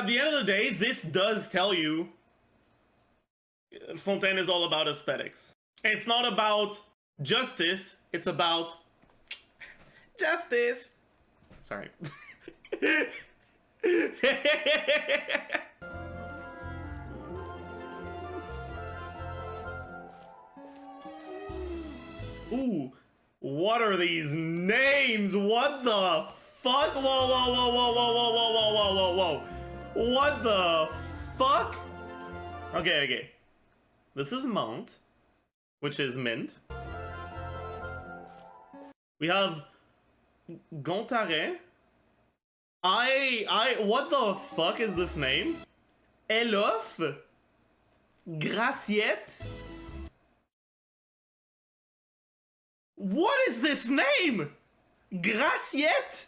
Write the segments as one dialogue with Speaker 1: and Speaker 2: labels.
Speaker 1: at the end of the day, this does tell you Fontaine is all about aesthetics. It's not about justice, it's about justice. Sorry. Ooh, what are these names? What the fuck? Whoa, whoa, whoa, whoa, whoa, whoa, whoa, whoa, whoa, whoa, whoa. What the fuck? Okay. This is Mount, which is mint. We have Gontare. What the fuck is this name? Elof? Graciette? What is this name? Graciette?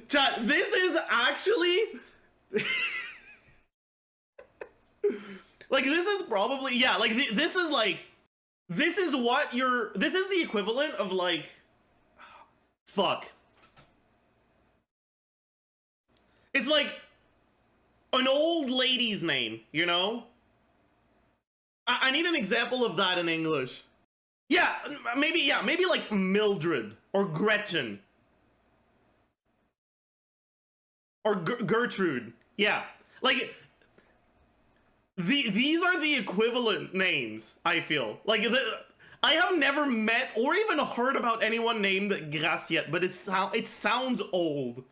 Speaker 1: Chat, this is actually... like, this is probably... Yeah, like, this is like... This is what you're... This is the equivalent of, like... Fuck. It's like... an old lady's name, you know? I need an example of that in English. Yeah, maybe like Mildred or Gretchen. Or Gertrude. Yeah. Like, these are the equivalent names, I feel. Like, I have never met or even heard about anyone named Graciette, but it sounds old.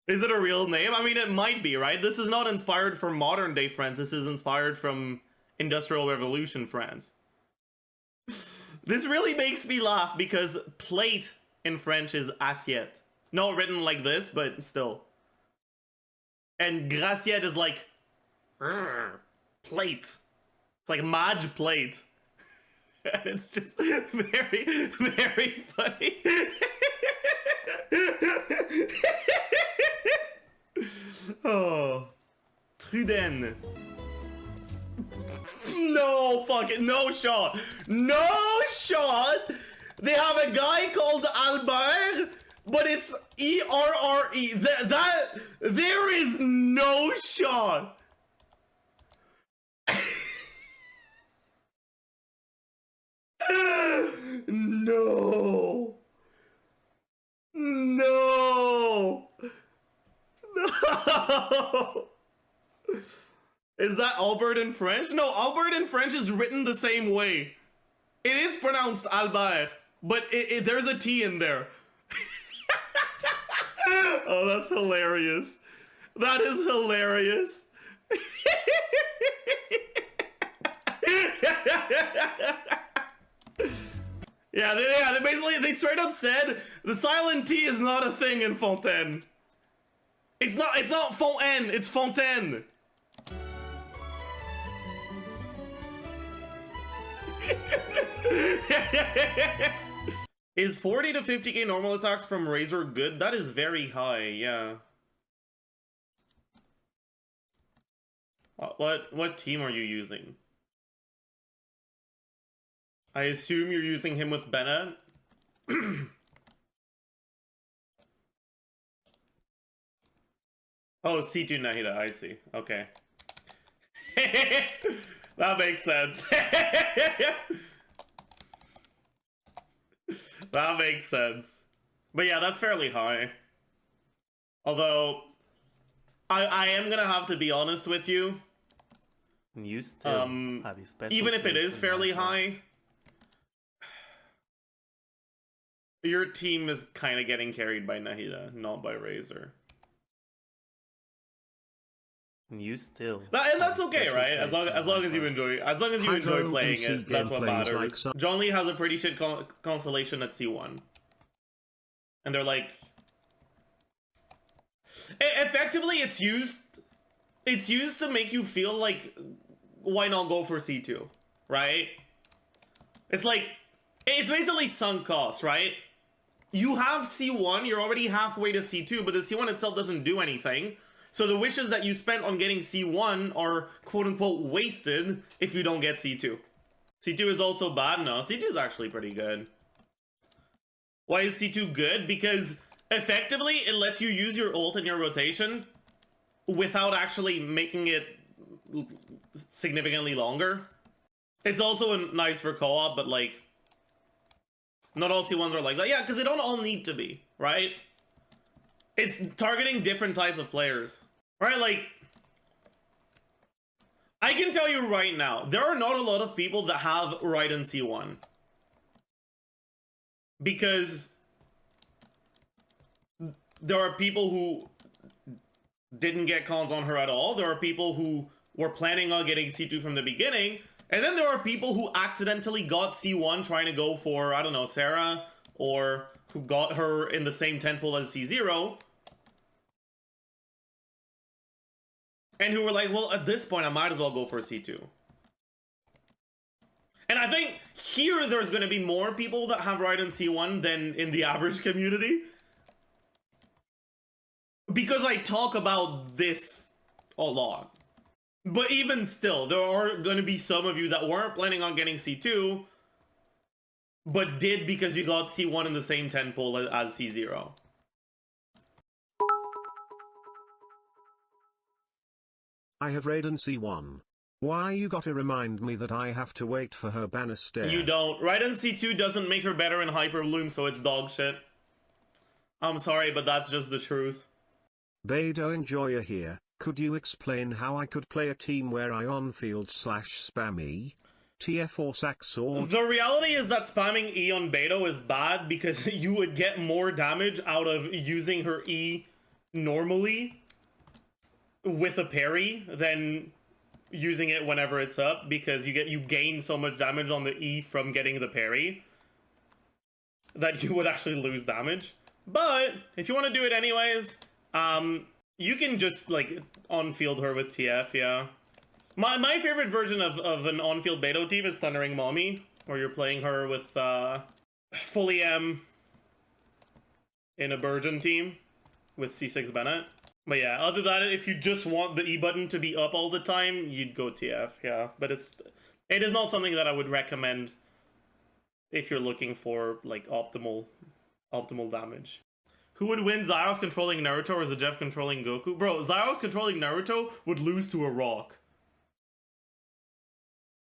Speaker 1: Is it a real name? I mean, it might be, right? This is not inspired from modern day France. This is inspired from Industrial Revolution France. This really makes me laugh because plate in French is assiette. Not written like this, but still. And graciette is like plate. It's like Madge plate. And it's just very, very funny. Oh, Truden. No fucking, no shot. No shot. They have a guy called Albert, but it's E-R-R-E. There is no shot. No. No. No. Is that Albert in French? No, Albert in French is written the same way. It is pronounced Albert, but there's a T in there. Oh, that's hilarious. That is hilarious. Yeah, they basically, they straight up said the silent T is not a thing in Fontaine. It's not Fontaine, it's Fontaine. Is 40 to 50k normal attacks from Razor good? That is very high, yeah. What team are you using? I assume you're using him with Bennett. Oh, C2 Nahida, I see. Okay. That makes sense. That makes sense. But yeah, that's fairly high. Although, I am gonna have to be honest with you.
Speaker 2: You still have a special
Speaker 1: even if it is fairly high, your team is kind of getting carried by Nahida, not by Razor.
Speaker 2: You still.
Speaker 1: And that's okay, right? As long as you enjoy playing it, that's what matters. Like Zhongli has a pretty shit constellation at C1, and they're like, effectively, it's used to make you feel like, why not go for C2, right? It's like, it's basically sunk cost, right? You have C1, you're already halfway to C2, but the C1 itself doesn't do anything. So the wishes that you spent on getting C1 are quote-unquote wasted if you don't get C2. C2 is also bad? No, C2 is actually pretty good. Why is C2 good? Because effectively it lets you use your ult in your rotation without actually making it significantly longer. It's also nice for co-op, but like, not all C1s are like that. Yeah, because they don't all need to be, right? It's targeting different types of players, right? Like, I can tell you right now, there are not a lot of people that have Raiden C1. Because there are people who didn't get cons on her at all. There are people who were planning on getting C2 from the beginning. And then there are people who accidentally got C1 trying to go for, I don't know, Sarah, or who got her in the same tent pool as C0. And who were like, well, at this point, I might as well go for C2. And I think here there's going to be more people that have Raiden C1 than in the average community. Because I talk about this a lot. But even still, there are going to be some of you that weren't planning on getting C2, but did because you got C1 in the same tent pool as C0.
Speaker 3: I have Raiden C1. Why you gotta remind me that I have to wait for her banister?
Speaker 1: You don't. Raiden C2 doesn't make her better in Hyper Bloom, so it's dog shit. I'm sorry, but that's just the truth.
Speaker 3: Beidou Enjoyer here. Could you explain how I could play a team where I on-field /spam E? TF or sack sword?
Speaker 1: The reality is that spamming E on Beidou is bad because you would get more damage out of using her E normally with a parry than using it whenever it's up, because you gain so much damage on the E from getting the parry that you would actually lose damage. But if you want to do it anyways, you can just like on-field her with TF, yeah. My favorite version of an on-field Beidou team is Thundering Mommy, where you're playing her with fully M in a Burgeon team with C6 Bennett. But yeah, other than that, if you just want the E button to be up all the time, you'd go TF, yeah. But it is not something that I would recommend if you're looking for like optimal damage. Who would win, Zy0x controlling Naruto or Zajef controlling Goku? Bro, Zy0x controlling Naruto would lose to a rock.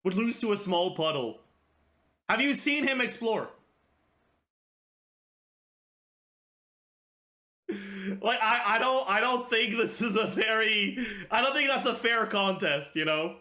Speaker 1: Would lose to a small puddle. Have you seen him explore? Like, I don't think this is I don't think that's a fair contest, you know?